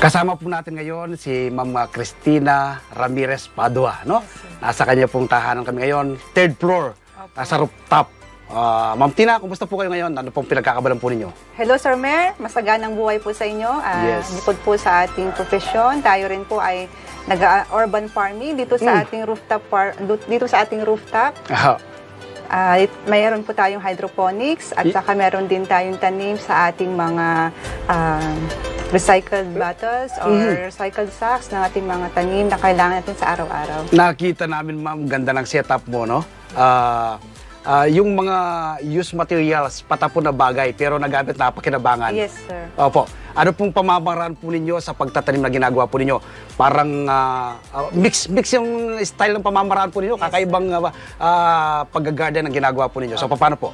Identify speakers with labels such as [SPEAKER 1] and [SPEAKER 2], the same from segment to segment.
[SPEAKER 1] Kasama po natin ngayon si Ma'am Cristina Ramirez Padua, no? Nasa kanya pong tahanan kami ngayon, third floor, nasa rooftop. Ma'am Tina, kumusta po kayo ngayon? Ano pong pinagkakabalan po ninyo?
[SPEAKER 2] Hello Sir Mer, masaganang buhay po sa inyo.
[SPEAKER 1] Yes.
[SPEAKER 2] Bukod po sa ating profesyon, tayo rin po ay nag-urban farming dito sa ating rooftop. Mayroon po tayong hydroponics at saka meron din tayong tanim sa ating mga recycled bottles or recycled sacks ng ating mga tanim na kailangan natin sa araw-araw.
[SPEAKER 1] Nakita namin, ma'am, ganda ng setup mo, no? Yung mga used materials, patapon na bagay, pero nagamit na pakinabangan.
[SPEAKER 2] Yes, sir.
[SPEAKER 1] Opo. Ano pong pamamaraan po ninyo sa pagtatanim na ginagawa po ninyo? Parang mix yung style ng pamamaraan po ninyo, yes, kakaibang pag-garden ang ginagawa po ninyo. So, paano po?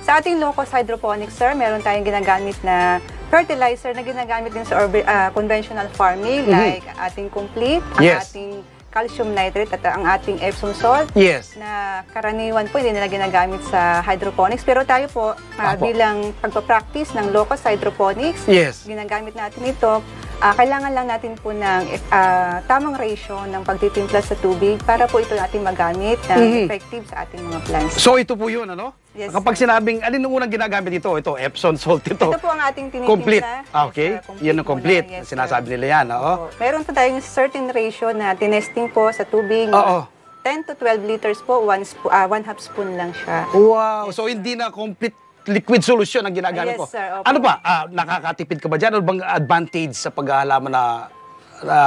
[SPEAKER 2] Sa ating low-cost hydroponics, sir, meron tayong ginagamit na fertilizer na ginagamit din sa conventional farming, like ating complete, ang ating calcium nitrate at ang ating Epsom salt, na karaniwan po hindi nila ginagamit sa hydroponics. Pero tayo po, bilang pagpapractice ng low-cost hydroponics, ginagamit natin ito. Kailangan lang natin po ng tamang ratio ng pagtitimpla sa tubig para po ito natin magamit na effective sa ating mga plants.
[SPEAKER 1] So ito po yun, ano?
[SPEAKER 2] Yes,
[SPEAKER 1] kapag sinabing, alin nung unang ginagamit ito? Ito, Epsom salt ito.
[SPEAKER 2] Ito po ang ating tinitimpla.
[SPEAKER 1] Complete. Okay.
[SPEAKER 2] Yes,
[SPEAKER 1] yun ang complete.
[SPEAKER 2] Yes,
[SPEAKER 1] sinasabi nila yan.
[SPEAKER 2] Meron po tayong certain ratio na tinesting po sa tubig. 10 to 12 liters po, 1 half spoon lang siya.
[SPEAKER 1] Wow. Yes, so hindi na complete liquid solution ang ginagamit po.
[SPEAKER 2] Yes, sir.
[SPEAKER 1] Ano ba? Nakakatipid ka ba dyan? Ano bang advantage sa paghahalaman na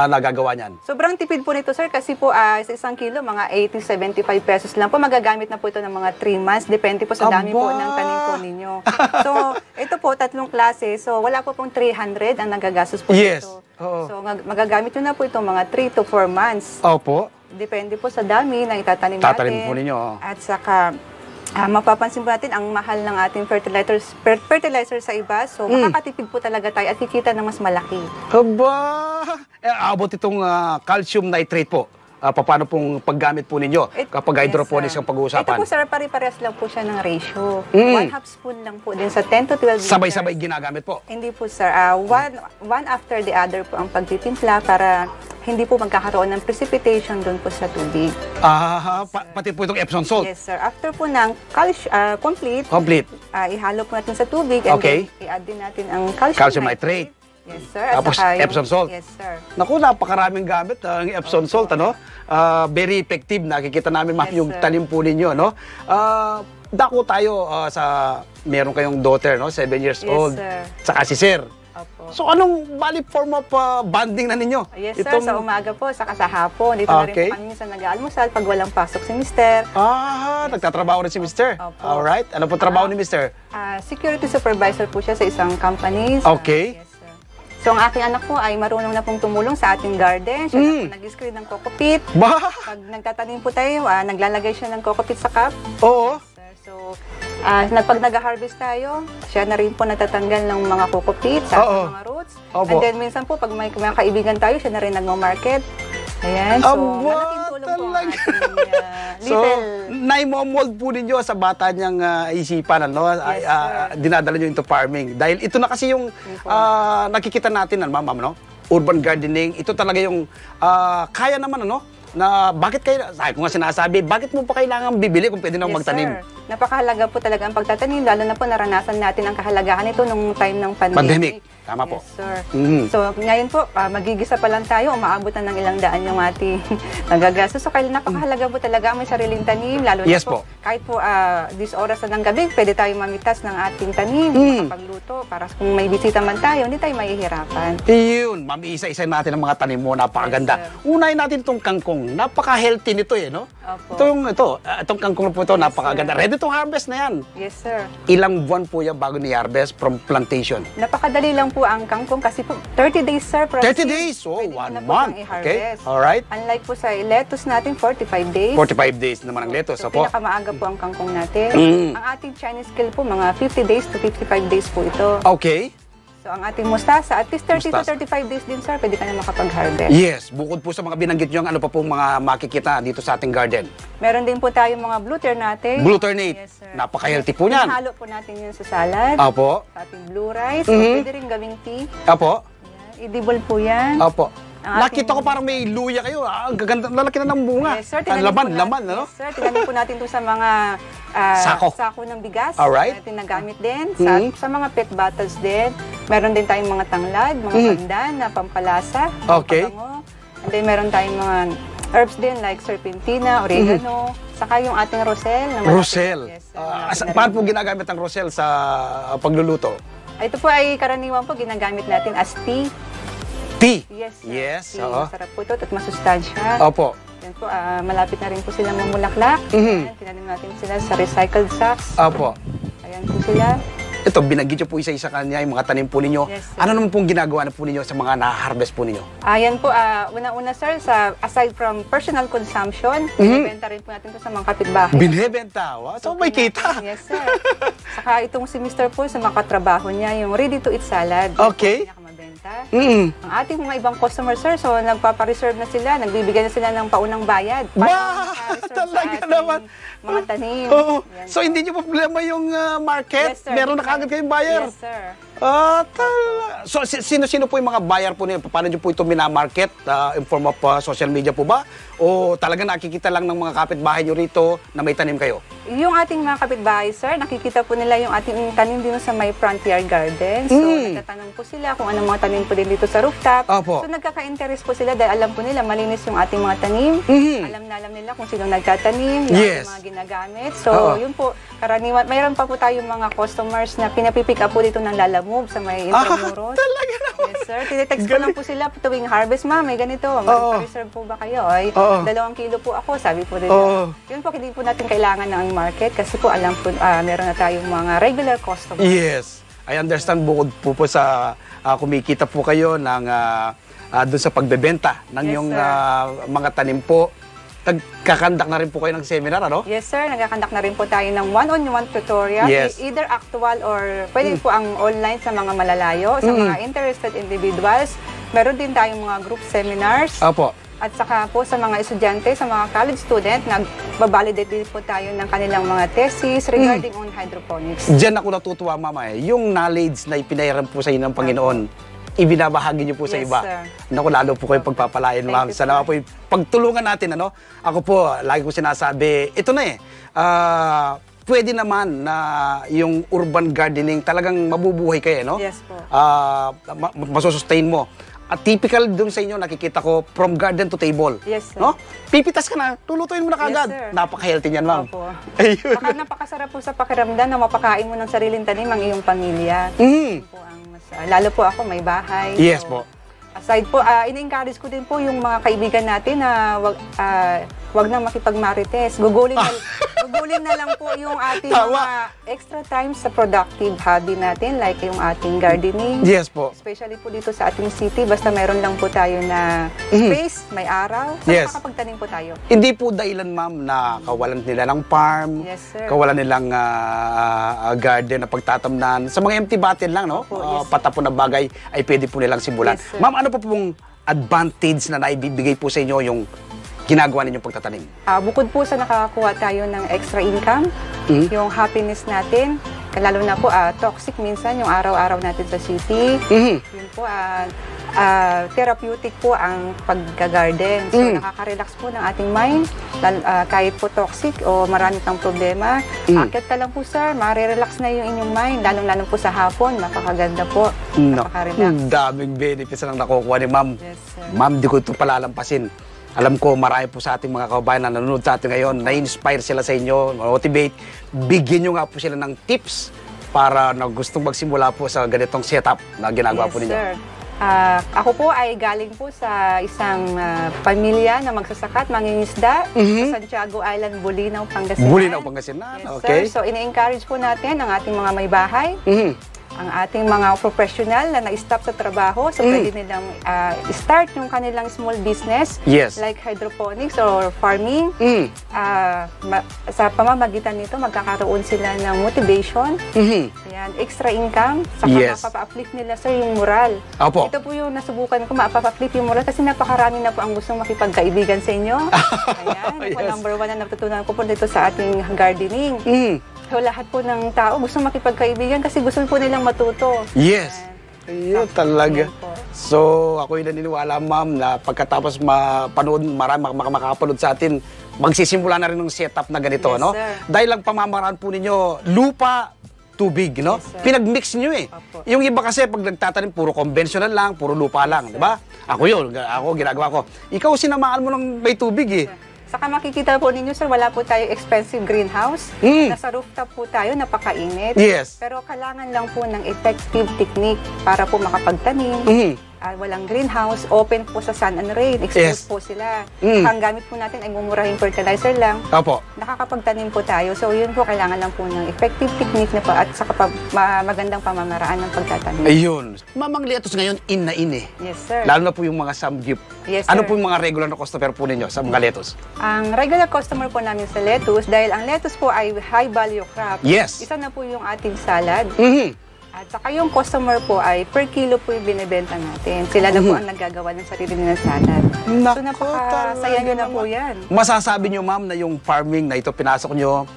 [SPEAKER 1] nagagawa niyan?
[SPEAKER 2] Sobrang tipid po nito, sir, kasi po sa isang kilo, mga 80-75 pesos lang po. Magagamit na po ito ng mga 3 months. Depende po sa dami po ng tanim po ninyo. So, ito po, 3 klase. So, wala po pong 300 ang nagagastos po dito. So, magagamit nyo na po ito mga 3 to 4 months.
[SPEAKER 1] Opo.
[SPEAKER 2] Depende po sa dami na itatanim natin.
[SPEAKER 1] Tatanim po ninyo.
[SPEAKER 2] At saka, mapapansin po natin ang mahal ng ating fertilizer sa iba. So, makakatipid po talaga tayo at kikita ng mas malaki.
[SPEAKER 1] Aba! Abot itong calcium nitrate po. Paano pong paggamit po ninyo kapag hydroponics ang pag-uusapan?
[SPEAKER 2] Ito po, sir, pare-parehas lang po siya ng ratio. 1 half spoon lang po din sa 10 to 12 liters.
[SPEAKER 1] Sabay-sabay ginagamit po?
[SPEAKER 2] Hindi po, sir. One after the other po ang pagtitimpla para hindi po magkakaroon ng precipitation doon po sa tubig.
[SPEAKER 1] Pati po itong Epsom salt?
[SPEAKER 2] Yes, sir. After po ng complete, ihalo po natin sa tubig and then i-add din natin ang calcium nitrate. Yes, sir.
[SPEAKER 1] Tapos Epsom salt?
[SPEAKER 2] Yes, sir.
[SPEAKER 1] Naku, napakaraming gamit ang Epsom salt, ano? Very effective. Nakikita namin, ma'am, yung tanim po ninyo, no? Dako tayo meron kayong daughter, no? 7 years old.
[SPEAKER 2] Sir.
[SPEAKER 1] Saka si sir.
[SPEAKER 2] Opo.
[SPEAKER 1] So, anong form of bonding na ninyo?
[SPEAKER 2] Yes, sir. Sa umaga po, saka sa hapon. Dito na rin po kami minsan nag-aalmusal pag walang pasok si Mister.
[SPEAKER 1] Nagtatrabaho rin si Mister. Alright. Ano po trabaho ni Mister?
[SPEAKER 2] Security supervisor po siya sa isang company.
[SPEAKER 1] Okay.
[SPEAKER 2] Yes, sir. So, ang aking anak po ay marunong na pong tumulong sa ating garden. Siya na po nag-screen ng kokopit. Pag nagtatanim po tayo, naglalagay siya ng kokopit sa cup.
[SPEAKER 1] Oo.
[SPEAKER 2] Yes, sir. So, pag nag-harvest tayo, siya na rin po natatanggal ng mga kokopit sa mga roots. And then minsan po, pag may mga kaibigan tayo, siya na rin nagmamarket. Ayan, so malaking tulong po ang ating little...
[SPEAKER 1] So, naimomold po ninyo sa bata niyang isipan, ano? Dinadala nyo into farming. Dahil ito na kasi yung nakikita natin, ma'am, no? Urban gardening, ito talaga yung kaya naman, ano? Na bakit kayo, sabi ko nga sinasabi, bakit mo pa kailangan bibili kung pwede nang magtanim?
[SPEAKER 2] Sir. Napakahalaga po talaga ang pagtatanim, lalo na po naranasan natin ang kahalagahan nito nung time ng pandemic.
[SPEAKER 1] Tama po.
[SPEAKER 2] Yes, sir. So, ngayon po, magigisa pa lang tayo, umaabot na ng ilang daan yung ating nagagastos. So, kaya napakahalaga po talaga may sariling tanim, lalo na po, kahit po this oras na ng gabi, pwede tayo mamitas ng ating tanim, makapagluto, para kung may bisita man tayo, hindi tayo mahihirapan.
[SPEAKER 1] Iyon, ma'am, isa-isa natin ang mga tanim mo, napakaganda. Unahin natin itong kangkong, napaka-healthy nito no? Itong kangkong po ito, napakaganda. Ready to harvest na yan.
[SPEAKER 2] Yes, sir.
[SPEAKER 1] Ilang buwan po yan bago ni-harvest from plantation?
[SPEAKER 2] Napakadali lang po ang kangkong kasi po 30 days, sir.
[SPEAKER 1] 30 days? Oh, 1 month. Okay, alright.
[SPEAKER 2] Unlike po sa lettuce natin, 45 days.
[SPEAKER 1] 45 days naman ang lettuce.
[SPEAKER 2] So, pinakamaaga po ang kangkong natin. Ang ating Chinese kale po, mga 50 days to 55 days po ito.
[SPEAKER 1] Okay.
[SPEAKER 2] So, ang ating mustasa, at least 30 to 35 days din, sir, pwede ka na makapag-harvest.
[SPEAKER 1] Yes, bukod po sa mga binanggit nyo, ano pa pong mga makikita dito sa ating garden?
[SPEAKER 2] Meron din po tayong mga blue ternate.
[SPEAKER 1] Blue ternate.
[SPEAKER 2] Yes, sir.
[SPEAKER 1] Napaka-healthy po niyan.
[SPEAKER 2] Halo po natin yun sa salad.
[SPEAKER 1] Apo.
[SPEAKER 2] Sa ating blue rice. Pwede rin gawing tea.
[SPEAKER 1] Apo.
[SPEAKER 2] Edible po yan.
[SPEAKER 1] Opo.
[SPEAKER 2] Ang
[SPEAKER 1] Nakita ko parang may luya kayo. Ang gaganda, lalaki na ng bunga.
[SPEAKER 2] Yes, sir.
[SPEAKER 1] Laman, ano?
[SPEAKER 2] Yes, sir. Tinanim po natin ito sa mga sako ng bigas.
[SPEAKER 1] Alright.
[SPEAKER 2] Natin nagamit din. Sa mga pet bottles din. Meron din tayong mga tanglad, mga pandan na pampalasa.
[SPEAKER 1] Okay.
[SPEAKER 2] Pabango. And then meron tayong mga herbs din like serpentina, oregano, saka yung ating rosel.
[SPEAKER 1] Rosel.
[SPEAKER 2] Yes, sir.
[SPEAKER 1] Paano po ginagamit ang rosel sa pagluluto?
[SPEAKER 2] Ito po ay karaniwan po ginagamit natin as tea.
[SPEAKER 1] Tea?
[SPEAKER 2] Yes, sir.
[SPEAKER 1] Yes,
[SPEAKER 2] tea.
[SPEAKER 1] oo.
[SPEAKER 2] Masarap po ito at masustansya.
[SPEAKER 1] Opo.
[SPEAKER 2] Yan po, malapit na rin po silang mamulaklak. Ayan, tinanim natin sila sa recycled sacks.
[SPEAKER 1] Opo.
[SPEAKER 2] Ayan po sila.
[SPEAKER 1] Ito, binanggit nyo po isa-isa kanya yung mga tanim po ninyo.
[SPEAKER 2] Yes, sir.
[SPEAKER 1] Ano naman pong ginagawa na po ninyo sa mga na-harvest po ninyo?
[SPEAKER 2] Ayan po, una-una sir, aside from personal consumption, binibenta rin po natin ito sa mga kapitbahay.
[SPEAKER 1] Binibenta? Wow, so may kita.
[SPEAKER 2] Yes, sir. Saka itong si Mr. po, sa mga katrabaho niya, yung ready-to-eat salad.
[SPEAKER 1] Okay.
[SPEAKER 2] Yung pinakamabenta. Ang ating mga ibang customer, sir, so nagpapareserve na sila, nagbibigay na sila ng paunang bayad.
[SPEAKER 1] Wow! Talaga naman.
[SPEAKER 2] Mga tanim.
[SPEAKER 1] Oo.
[SPEAKER 2] Yan
[SPEAKER 1] So,
[SPEAKER 2] po.
[SPEAKER 1] hindi nyo problema yung market?
[SPEAKER 2] Yes, sir.
[SPEAKER 1] Meron na kagad kayong buyer?
[SPEAKER 2] Yes, sir.
[SPEAKER 1] So, sino-sino po yung mga buyer po ninyo? Paano nyo po ito minamarket? In form of social media po ba? O talaga nakikita lang ng mga kapitbahay nyo rito na may tanim kayo?
[SPEAKER 2] Yung ating mga kapitbahay, sir, nakikita po nila yung ating tanim din sa may frontier garden. So, nagtatanong po sila kung anong mga tanim po din dito sa rooftop.
[SPEAKER 1] Opo.
[SPEAKER 2] So, nagkaka-interest po sila dahil alam po nila malinis yung ating mga tanim. Alam nila kung sino nagtatanim, yung
[SPEAKER 1] Yes.
[SPEAKER 2] ating mga ginagamit. So,
[SPEAKER 1] Oo.
[SPEAKER 2] yun po, karaniwan. Mayroon pa po tayong mga customers na pinapipick up po dito ng Lalamove sa may Intramuros.
[SPEAKER 1] Talaga naman.
[SPEAKER 2] Yes, sir. Tinetext ko lang po sila tuwing harvest, ma'am, may ganito. Mag-reserve po ba kayo? Ay, 2 kilo po ako, sabi po rin. Yun po, hindi po natin kailangan ng market kasi po alam po, meron na tayong mga regular customers.
[SPEAKER 1] Yes. I understand bukod po sa kumikita po kayo ng doon sa pagbebenta ng
[SPEAKER 2] Yes,
[SPEAKER 1] yung
[SPEAKER 2] sir.
[SPEAKER 1] mga tanim po. Nagkakandak na rin po kayo ng seminar, ano?
[SPEAKER 2] Yes, sir. Nagkakandak na rin po tayo ng one-on-one tutorial.
[SPEAKER 1] Yes.
[SPEAKER 2] Either actual or pwede po ang online sa mga malalayo, sa mga interested individuals. Meron din tayong mga group seminars.
[SPEAKER 1] Opo.
[SPEAKER 2] At saka po sa mga estudyante, sa mga college student, nag-validate din po tayo ng kanilang mga thesis regarding on hydroponics.
[SPEAKER 1] Diyan ako natutuwa, Mama. Yung knowledge na ipinahiram po sa inyo ng Panginoon, ibinabahagi niyo po sa
[SPEAKER 2] Yes,
[SPEAKER 1] iba.
[SPEAKER 2] sir.
[SPEAKER 1] Naku, lalo po kayo pagpapalain,
[SPEAKER 2] Thank
[SPEAKER 1] Ma'am.
[SPEAKER 2] you,
[SPEAKER 1] Sana
[SPEAKER 2] sir.
[SPEAKER 1] po pagtulungan natin, ano? Ako po, lagi ko sinasabi, ito na pwede naman na yung urban gardening talagang mabubuhay kayo, no?
[SPEAKER 2] Yes po.
[SPEAKER 1] Masusustain mo. At typical dun sa inyo, nakikita ko, from garden to table.
[SPEAKER 2] Yes, sir.
[SPEAKER 1] No? Pipitas ka na, lulutuin mo na
[SPEAKER 2] Yes,
[SPEAKER 1] kagad.
[SPEAKER 2] sir.
[SPEAKER 1] Napaka-healthy niyan, Ma'am.
[SPEAKER 2] Opo.
[SPEAKER 1] Ayun.
[SPEAKER 2] Baka napakasarap po sa pakiramdam na mapakain mo ng sariling tanim ang iyong pamilya.
[SPEAKER 1] Mm.
[SPEAKER 2] Yun po ang lalo po ako, may bahay.
[SPEAKER 1] Yes
[SPEAKER 2] So,
[SPEAKER 1] po.
[SPEAKER 2] Aside po, ina-encourage ko din po yung mga kaibigan natin na wag na makipagmarites. Gugulin na lang po yung ating
[SPEAKER 1] Tama.
[SPEAKER 2] mga extra time sa productive hobby natin like yung ating gardening.
[SPEAKER 1] Yes po.
[SPEAKER 2] Especially po dito sa ating city, basta meron lang po tayo na space, may araw, so
[SPEAKER 1] Yes.
[SPEAKER 2] makakapagtanim po tayo.
[SPEAKER 1] Hindi po dahilan, Ma'am, na kawalan nila ng farm,
[SPEAKER 2] Yes, sir.
[SPEAKER 1] kawalan nilang garden na pagtatamnan. Sa mga empty bottle lang, no?
[SPEAKER 2] Opo, yes, sir.
[SPEAKER 1] Patapon na bagay ay pwede po nilang simulan.
[SPEAKER 2] Yes, sir.
[SPEAKER 1] Ma'am, ano po pong advantage na naibibigay po sa inyo yung ginagawa ninyong pagtatanim?
[SPEAKER 2] Bukod po sa nakakakuha tayo ng extra income, yung happiness natin, lalo na po toxic minsan yung araw-araw natin sa city. Yun po, therapeutic po ang pagka-garden. So, nakaka-relax po ng ating mind, kahit po toxic o marami pang problema. Akit ka lang po, sir, marirelax na yung inyong mind, lalong-lalo po sa hapon, napakaganda po, napaka-relax.
[SPEAKER 1] Daming benefits na nakukuha ni Ma'am.
[SPEAKER 2] Yes, sir.
[SPEAKER 1] Ma'am, di ko ito palalampasin. Alam ko, marami po sa ating mga kababayan na nanonood sa atin ngayon, na-inspire sila sa inyo, motivate. Bigyan nyo nga po sila ng tips para na gustong magsimula po sa ganitong setup na ginagawa
[SPEAKER 2] Yes,
[SPEAKER 1] po ninyo.
[SPEAKER 2] sir. Ako po ay galing po sa isang pamilya na magsasaka at mangingisda sa Santiago Island, Bulinaw, Pangasinan.
[SPEAKER 1] Bulinaw, Pangasinan.
[SPEAKER 2] Yes,
[SPEAKER 1] Okay.
[SPEAKER 2] sir. So, ina-encourage po natin ang ating mga may bahay, ang ating mga professional na na-stop sa trabaho. So, pwede nilang start yung kanilang small business
[SPEAKER 1] Yes.
[SPEAKER 2] like hydroponics or farming. Sa pamamagitan nito, magkakaroon sila ng motivation, ayan, extra income, saka
[SPEAKER 1] Yes.
[SPEAKER 2] mapapa-uplift nila, sir, yung moral.
[SPEAKER 1] Opo.
[SPEAKER 2] Ito po yung nasubukan ko, mapapa-uplift yung moral kasi napakarami na po ang gustong makipagkaibigan sa inyo. Ayan, ako
[SPEAKER 1] Yes.
[SPEAKER 2] number 1 na natutunan ko po dito sa ating gardening. So, lahat po ng tao gusto makipagkaibigan kasi gusto po nilang matuto.
[SPEAKER 1] Yes. Ayun, talaga.
[SPEAKER 2] Ayan po.
[SPEAKER 1] So, ako'y naniniwala, ma'am, na pagkatapos mapanood, makapanood sa atin, magsisimula na rin ng setup na ganito,
[SPEAKER 2] Yes,
[SPEAKER 1] no?
[SPEAKER 2] sir.
[SPEAKER 1] Dahil lang pamamaraan po ninyo, lupa, tubig, no?
[SPEAKER 2] Yes, sir.
[SPEAKER 1] Pinag-mix nyo eh.
[SPEAKER 2] Opo.
[SPEAKER 1] Yung iba kasi, pag nagtatanim, puro conventional lang, puro lupa lang, di ba? Ako yun, ginagawa ko. Ikaw, sinamaan mo ng may tubig eh.
[SPEAKER 2] Saka makikita po ninyo, sir, wala po tayo expensive greenhouse. Nasa rooftop po tayo, napakainit.
[SPEAKER 1] Yes.
[SPEAKER 2] Pero kailangan lang po ng effective technique para po makapagtanim. Walang greenhouse, open po sa sun and rain, exposed
[SPEAKER 1] Yes.
[SPEAKER 2] po sila. Ang gamit po natin ay mumurahing fertilizer lang.
[SPEAKER 1] Opo.
[SPEAKER 2] Nakakapagtanim po tayo. So, yun po, kailangan lang po ng effective technique na po at saka magandang pamamaraan ng pagtatanim.
[SPEAKER 1] Ayun. Mamang Lettuce ngayon, in na in eh.
[SPEAKER 2] Yes, sir.
[SPEAKER 1] Lalo na po yung mga samgyup.
[SPEAKER 2] Yes,
[SPEAKER 1] Ano
[SPEAKER 2] sir.
[SPEAKER 1] po yung mga regular na customer po ninyo sa mga lettuce?
[SPEAKER 2] Ang regular customer po namin sa lettuce, dahil ang lettuce po ay high value crop.
[SPEAKER 1] Yes.
[SPEAKER 2] Isa na po yung ating salad. At saka yung customer po ay per kilo po yung binibenta natin. Sila na po ang naggagawa ng sarili nilang salad. So
[SPEAKER 1] Nako,
[SPEAKER 2] napakasaya nyo na
[SPEAKER 1] talaga
[SPEAKER 2] po
[SPEAKER 1] naman.
[SPEAKER 2] yan.
[SPEAKER 1] Masasabi nyo, ma'am, na yung farming na ito pinasok nyo,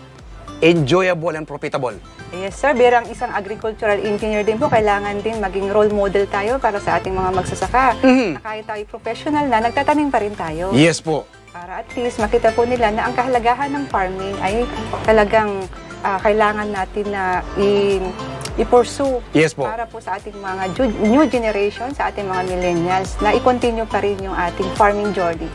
[SPEAKER 1] enjoyable and profitable.
[SPEAKER 2] Yes sir, bilang isang agricultural engineer din po, kailangan din maging role model tayo para sa ating mga magsasaka. Na kahit tayo professional na, nagtatanim pa rin tayo.
[SPEAKER 1] Yes po.
[SPEAKER 2] Para at least makita po nila na ang kahalagahan ng farming ay talagang kailangan natin na i-pursue
[SPEAKER 1] Yes po.
[SPEAKER 2] para po sa ating mga new generation, sa ating mga millennials, na i-continue pa rin yung ating farming journey.